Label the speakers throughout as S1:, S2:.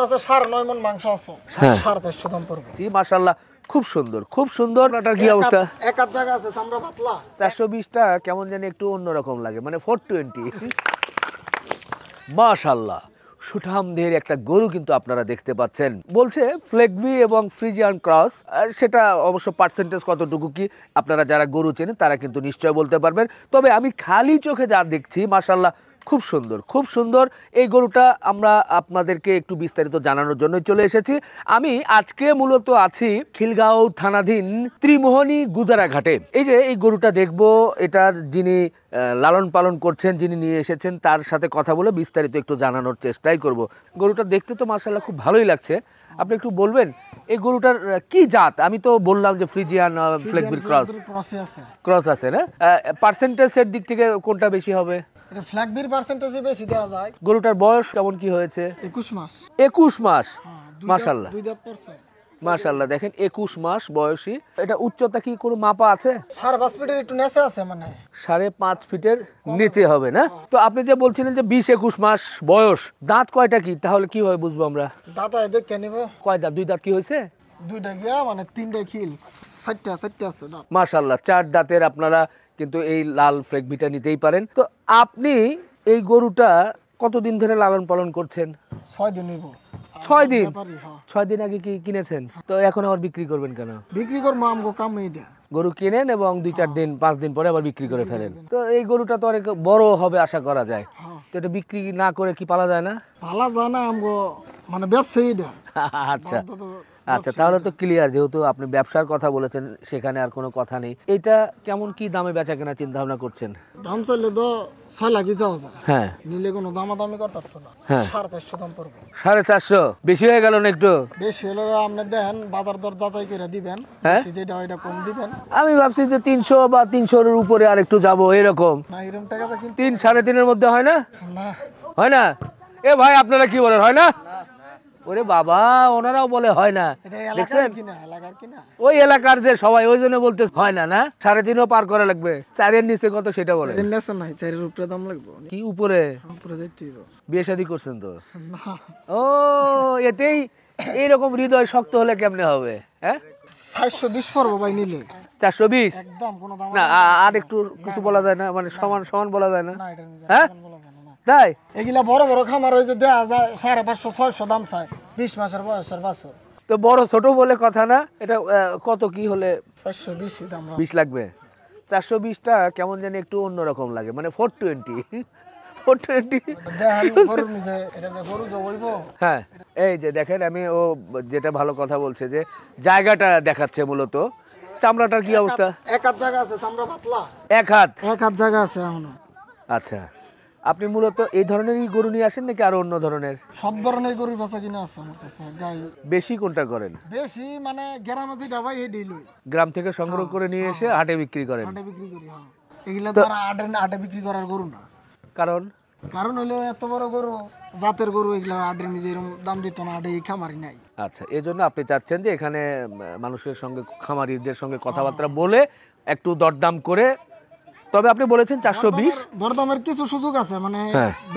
S1: আছে 9.5 মণ মাংস আছে 450 দাম পড়বে।
S2: জি মাশাআল্লাহ, খুব সুন্দর খুব সুন্দর। এটার কি অবস্থা?
S1: এক আধ জায়গা আছে চামড়া পাতলা।
S2: 420টা কেমন জানি একটু অন্যরকম লাগে, মানে 420। মাশাআল্লাহ, সুঠামদের একটা গরু কিন্তু আপনারা দেখতে পাচ্ছেন। বলছে ফ্লেগবি এবং ফ্রিজিয়ান ক্রস, আর সেটা অবশ্য পার্সেন্টেজ কতটুকু কি আপনারা যারা গরু চেনেন তারা কিন্তু নিশ্চয় বলতে পারবেন। তবে আমি খালি চোখে যা দেখছি মাশাআল্লাহ খুব সুন্দর খুব সুন্দর। এই গরুটা আমরা আপনাদেরকে একটু বিস্তারিত জানানোর জন্য চলে এসেছি। আমি আজকে মূলত আছি খিলগাঁও থানাধীন ত্রিমোহনী গুদারা ঘাটে। এই যে এই গরুটা দেখবো, এটার যিনি লালন পালন করছেন, যিনি নিয়ে এসেছেন, তার সাথে কথা বলে বিস্তারিত একটু জানানোর চেষ্টাই করব। গরুটা দেখতে তো মাশাআল্লাহ খুব ভালোই লাগছে। আপনি একটু বলবেন এই গরুটার কি জাত? আমি তো বললাম যে ফ্রিজিয়ান ফ্লেগবির ক্রস আছে না? পার্সেন্টেজের দিক থেকে কোনটা বেশি হবে?
S1: এটা ফ্ল্যাগবির পার্সেন্টেজে বেশি দেওয়া যায়।
S2: গরুটার বয়স কেমন কি হয়েছে?
S1: 21 মাস।
S2: 21 মাস, মাশাআল্লাহ
S1: 2 দাঁত পড়ছে।
S2: মাশাআল্লাহ, দেখেন 21 মাস বয়সী। এটা উচ্চতা কি কোনো মাপা আছে?
S1: 5.5 ফিটের একটু নিচে আছে, মানে
S2: 5.5 ফিটের নিচে হবে না? তো আপনি যে বলছিলেন যে 20-21 মাস বয়স, দাঁত কয়টা কি তাহলে কিভাবে বুঝবো আমরা?
S1: দাঁত দেখে নিব।
S2: কয় দাঁত? 2 দাঁত কি হয়েছে?
S1: 2টা গিয়া মানে 3টা খিল, 4টা আছে দাঁত।
S2: মাশাআল্লাহ, 4 দাঁতের আপনারা কিন্তু এই লাল ফ্লেগবিটা নিতেই পারেন। তো আপনি এই গরুটা কতদিন ধরে লালন পালন করছেন?
S1: 6 দিন হইব।
S2: 6 দিন? 6 দিন আগে কি কিনেছেন? তো এখন আবার বিক্রি করবেন কেন?
S1: বিক্রি করবো, আমগো কাম এইটা।
S2: গরু কিনেন এবং 2-4 দিন 5 দিন পরে আবার বিক্রি করে ফেলেন। তো এই গরুটা তো অনেক বড় হবে আশা করা যায়। তো এটা বিক্রি না করে কি পালা যায় না?
S1: পালা যায় না, আমগো মানে ব্যবসায়ী এটা।
S2: আচ্ছা আচ্ছা, তাহলে তো ক্লিয়ার। যেহেতু আপনি ব্যবসার কথা বলেছেন, সেখানে আর কোনো কথা নেই। এটা কেমন কি দামে বেচা কেনা চিন্তা ভাবনা করছেন?
S1: দাম চাইলে তো 6 লাখই যাওয়া যায়।
S2: হ্যাঁ,
S1: নিলে কোনো দামাদামি করতে পারতো না। 450 দাম পড়বে।
S2: 450 বেশি হয়ে গেল না একটু?
S1: বেশি হলে আপনি দেন, বাজার দর যাচাই করে দিবেন, যেটা ওইটা কম দিবেন।
S2: আমি ভাবছি যে 300 বা 300 এর উপরে আর একটু যাবো এরকম।
S1: না, এরকম টাকাটা কিন্তু
S2: 3-3.5 এর মধ্যে হয় না?
S1: না
S2: হয় না? এ ভাই আপনারা কি বলেন, হয় না? ওরে বাবা, ওনারাও বলে হয় না। দেখছেন, ওই এলাকার যে সবাই ওই জন্য বলতে হয় না। না 3.5 পার করা লাগবে। 4 এর নিচে কত সেটা বলে?
S1: 4 এর উপরে দাম লাগবে।
S2: কি উপরে?
S1: উপরে যাইতে হবে।
S2: বিয়ে শাদী করছেন তো? ও, এতেই এইরকম হৃদয় শক্ত হলে কেমনে হবে? হ্যাঁ,
S1: 420 পড়বো ভাই নিলে।
S2: 420
S1: একদম কোনো দাম
S2: না? আর একটু কিছু বলা যায় না? মানে সমান সমান বলা যায় না?
S1: না, এটা নিয়ে
S2: হ্যাঁ
S1: বলা যায় না।
S2: তাই?
S1: এগুলা বড় বড় খামার হইছে দেয়া যায় 550-600 দাম চাই 20 মাসের বয়সের বাছুর।
S2: তো বড় ছোট বলে কথা না। এটা কত কি হলে?
S1: 420 দাম
S2: 20 লাগবে। 420টা কেমন জানি একটু অন্যরকম লাগে, মানে 420।
S1: দেখেন গরুর নিচে এটা যে গরু যে হইব।
S2: হ্যাঁ, এই যে দেখেন, আমি ও যেটা ভালো কথা বলছে যে জায়গাটা দেখাচ্ছে মূলত। চামড়াটার কি অবস্থা?
S1: এক হাত জায়গা আছে, চামড়া পাতলা।
S2: এক হাত
S1: জায়গা আছে এখনো।
S2: আচ্ছা, আপনি মূলত এই ধরনেরই গরু নিয়ে আসেন নাকি আরো অন্য ধরনের?
S1: সব ধরনের গরু বেচা কিনা আছে আমার কাছে। গাই
S2: বেশি কোনটা করেন?
S1: বেশি মানে গ্রামে যেটা ভাই এই ডিল
S2: গ্রাম থেকে সংগ্রহ করে নিয়ে এসে হাটে বিক্রি করেন?
S1: হাটে বিক্রি করি। হ্যাঁ, এগুলা তো হাটে বিক্রি করার গরু না।
S2: কারণ
S1: হইলো এত বড় গরু, জাতের গরু, এগুলা হাটের নিজে এরকম দাম দিত না, হাটে খামারি নাই।
S2: আচ্ছা, এই জন্য আপনি চাচ্ছেন যে এখানে মানুষের সঙ্গে, খামারিদের সঙ্গে কথাবার্তা বলে একটু দরদাম করে। তবে আপনি বলেছেন 420।
S1: দরদামের কিছু সুযোগ আছে, মানে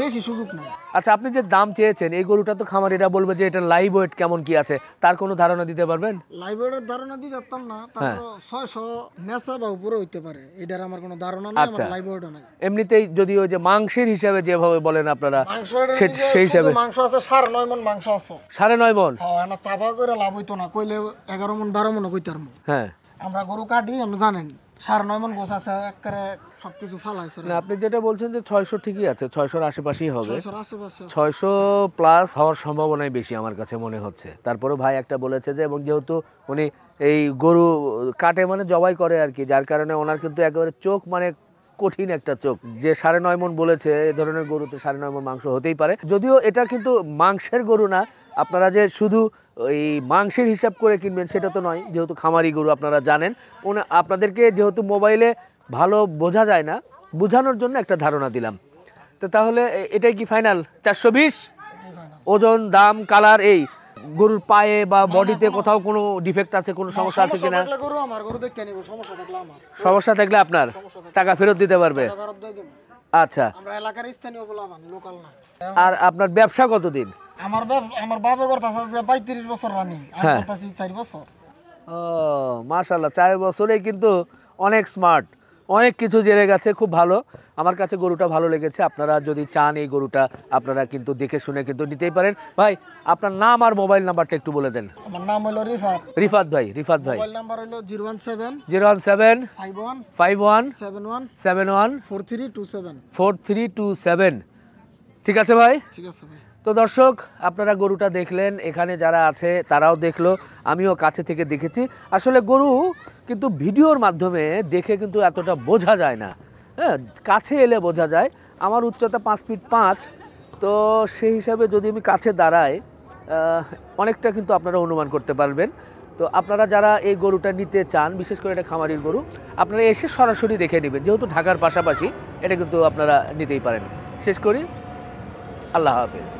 S1: বেশি সুযোগ নাই।
S2: আচ্ছা, আপনি যে দাম চেয়েছেন, এই গরুটা তো খামারিরা বলবে যে এটা লাইভ ওয়েট কেমন কি আছে, তার কোনো ধারণা দিতে পারবেন?
S1: লাইভ ওয়েটের ধারণা দিতে পারতাম না, তারপর 600 নেসা বা উপরে হইতে পারে, এটার আমার কোনো ধারণা নাই। আমার লাইভ ওয়েটও নাই।
S2: এমনিতেই যদি ওই যে মাংসের হিসাবে যেভাবে বলেন আপনারা, সেই হিসাবে
S1: মাংস আছে 9.5 মণ মাংস আছে।
S2: 9.5 মণ?
S1: হ্যাঁ, না চাপা করে লাভ হইতো না, কইলে 11 মণ 12 মণ কইতার। হ্যাঁ, আমরা গরু কাটি, আপনি জানেন 9.5 মণ গোছ আছে, একবারে সবকিছু ফালাইছে না।
S2: আপনি যেটা বলছেন যে 600 ঠিকই আছে, 600-র আশেপাশেই হবে।
S1: 600
S2: প্লাস হওয়ার সম্ভাবনাই বেশি আমার কাছে মনে হচ্ছে। তারপরে ভাই একটা বলেছে যে, এবং যেহেতু উনি এই গরু কাটে মানে জবাই করে আর কি, যার কারণে ওনার কিন্তু একেবারে চোখ মানে কঠিন একটা চোখ। যে 9.5 মণ বলেছে, এই ধরনের গরুতে 9.5 মণ মাংস হতেই পারে। যদিও এটা কিন্তু মাংসের গরু না, আপনারা যে শুধু ওই মাংসের হিসাব করে কিনবেন সেটা তো নয়, যেহেতু খামারি গরু আপনারা জানেন। আপনাদেরকে যেহেতু মোবাইলে ভালো বোঝা যায় না, বোঝানোর জন্য একটা ধারণা দিলাম। তো তাহলে এটাই কি ফাইনাল 420? ওজন, দাম, কালার, এই গরুর পায়ে বা বডিতে কোথাও কোনো ডিফেক্ট আছে, কোনো সমস্যা আছে কিনা? সমস্যা থাকলে আপনার টাকা ফেরত দিতে পারবে? আচ্ছা,
S1: আমরা এলাকার স্থানীয় বলা লোকাল না।
S2: আর আপনার ব্যবসা কতদিন?
S1: আমার বাবা করতেছে যে 35 বছর রানিং, আমি করতেছি 4 বছর।
S2: ও মাশাআল্লাহ, 4 বছরে কিন্তু অনেক স্মার্ট, অনেক কিছু জেনে গেছে, খুব ভালো। আমার কাছে গরুটা ভালো লেগেছে। আপনারা যদি চান এই গরুটা আপনারা কিন্তু দেখে শুনে কিন্তু নিতেই পারেন। ভাই আপনার নাম আর মোবাইল নাম্বারটা একটু বলে দেন।
S1: আমার নাম হলো রিফাত।
S2: রিফাত ভাই, রিফাত ভাই।
S1: মোবাইল নাম্বার হলো 017
S2: 017
S1: 51
S2: 51
S1: 71
S2: 71
S1: 4327।
S2: 4327। ঠিক আছে ভাই।
S1: ঠিক আছে ভাই।
S2: তো দর্শক, আপনারা গরুটা দেখলেন, এখানে যারা আছে তারাও দেখলো, আমিও কাছে থেকে দেখেছি। আসলে গরু কিন্তু ভিডিওর মাধ্যমে দেখে কিন্তু এতটা বোঝা যায় না, হ্যাঁ, কাছে এলে বোঝা যায়। আমার উচ্চতা 5 ফিট 5, তো সেই হিসাবে যদি আমি কাছে দাঁড়াই অনেকটা কিন্তু আপনারা অনুমান করতে পারবেন। তো আপনারা যারা এই গরুটা নিতে চান, বিশেষ করে এটা খামারির গরু, আপনারা এসে সরাসরি দেখে নেবেন, যেহেতু ঢাকার পাশাপাশি এটা কিন্তু আপনারা নিতেই পারেন। শেষ করি, আল্লাহ হাফেজ।